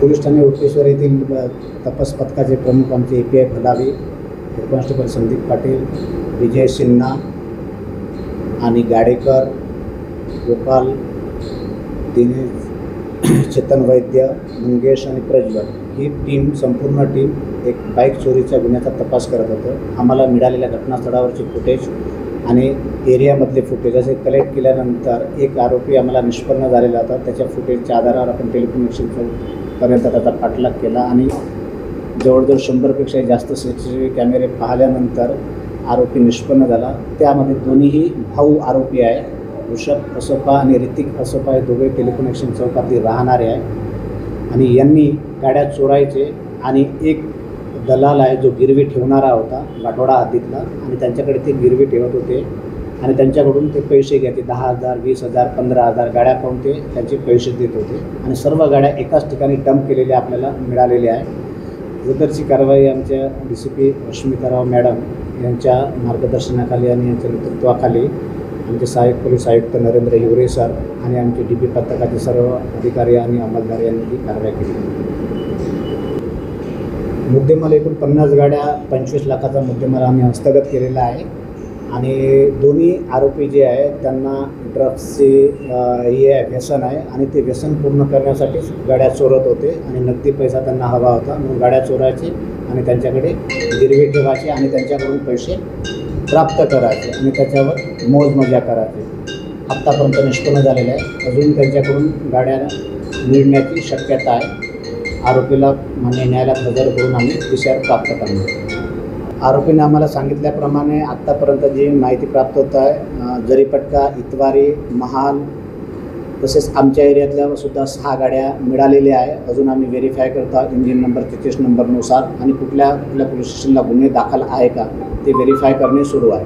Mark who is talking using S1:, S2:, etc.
S1: Police Thane उकेश्वर येथील तपास पथकाचे प्रमुख आमचे API Phalave, head constable Sandeep Patil, Vijay Sinha आणि गाडेकर, गोपाल, दिनेश, चेतन वैद्य, मंगेश आणि प्रज्वल ही टीम, संपूर्ण टीम एक बाईक चोरीच्या गुन्ह्याचा तपास करत होतं. आम्हाला मिळालेल्या घटनास्थळावरचे फुटेज आणि एरियामधले फुटेज असे कलेक्ट केल्यानंतर एक आरोपी आम्हाला निष्पन्न झालेला होता. त्याच्या फुटेजच्या आधारावर आपण टेलिकम्युनिकेशन पर्यंत त्याचा पाठलाग केला आणि जवळजवळ 100पेक्षाही जास्त CCTV कॅमेरे पाहिल्यानंतर आरोपी निष्पन्न झाला. त्यामध्ये दोन्हीही भाऊ आरोपी आहे. ऋषभ असोपा आणि ऋतिक असोपा हे दोघे टेलिकम्युनिकेशन चौकातील राहणारे आहे आणि यांनी गाड्या चोरायचे आणि एक दलाल आहे जो गिरवी ठेवणारा होता गाठोडा हद्दीतला आणि त्यांच्याकडे ते गिरवी ठेवत होते आणि त्यांच्याकडून ते पैसे घ्यायचे 10,000, 20,000, 15,000 गाड्या पाहून ते त्यांचे पैसे देत होते आणि सर्व गाड्या एकाच ठिकाणी डंप केलेल्या आपल्याला मिळालेल्या आहे. सदरची कारवाई आमच्या DCP रश्मिताराव मॅडम यांच्या मार्गदर्शनाखाली आणि यांच्या नेतृत्वाखाली आमचे सहाय्यक पोलीस आयुक्त नरेंद्र हिवरे सर आणि आमचे DP पथकाचे सर्व अधिकारी आणि अंमलदार यांनी ही कारवाई केली. मुद्देमाल एकूण 50 गाड्या 25 लाखाचा मुद्देमाल आम्ही हस्तगत केलेला आहे आणि दोन्ही आरोपी जे आहे त्यांना ड्रग्सचे हे व्यसन आहे आणि ते व्यसन पूर्ण करण्यासाठीच गाड्या चोरत होते आणि नगदी पैसा त्यांना हवा होता म्हणून गाड्या चोरायचे आणि त्यांच्याकडे गिरवी ठेवायचे आणि त्यांच्याकडून पैसे प्राप्त करायचे आणि त्याच्यावर मौजमजा करायचे. आत्तापर्यंत निष्पन्न झालेलं आहे. अजून त्यांच्याकडून गाड्या मिळण्याची शक्यता आहे. आरोपीला मान्य न्यायालयात हजर करून आम्ही PCR प्राप्त करणार. आरोपीने आम्हाला सांगितल्याप्रमाणे आत्तापर्यंत जी माहिती प्राप्त होत आहे, जरीपटका, इतवारी, महाल तसेच आमच्या एरियातल्या सुद्धा 6 गाड्या मिळालेल्या आहे. अजून आम्ही व्हेरीफाय करतो इंजिन नंबर 33 नंबरनुसार आणि कुठल्या पोलीस स्टेशनला गुन्हे दाखल आहे का ते व्हेरीफाय करणे सुरू आहे.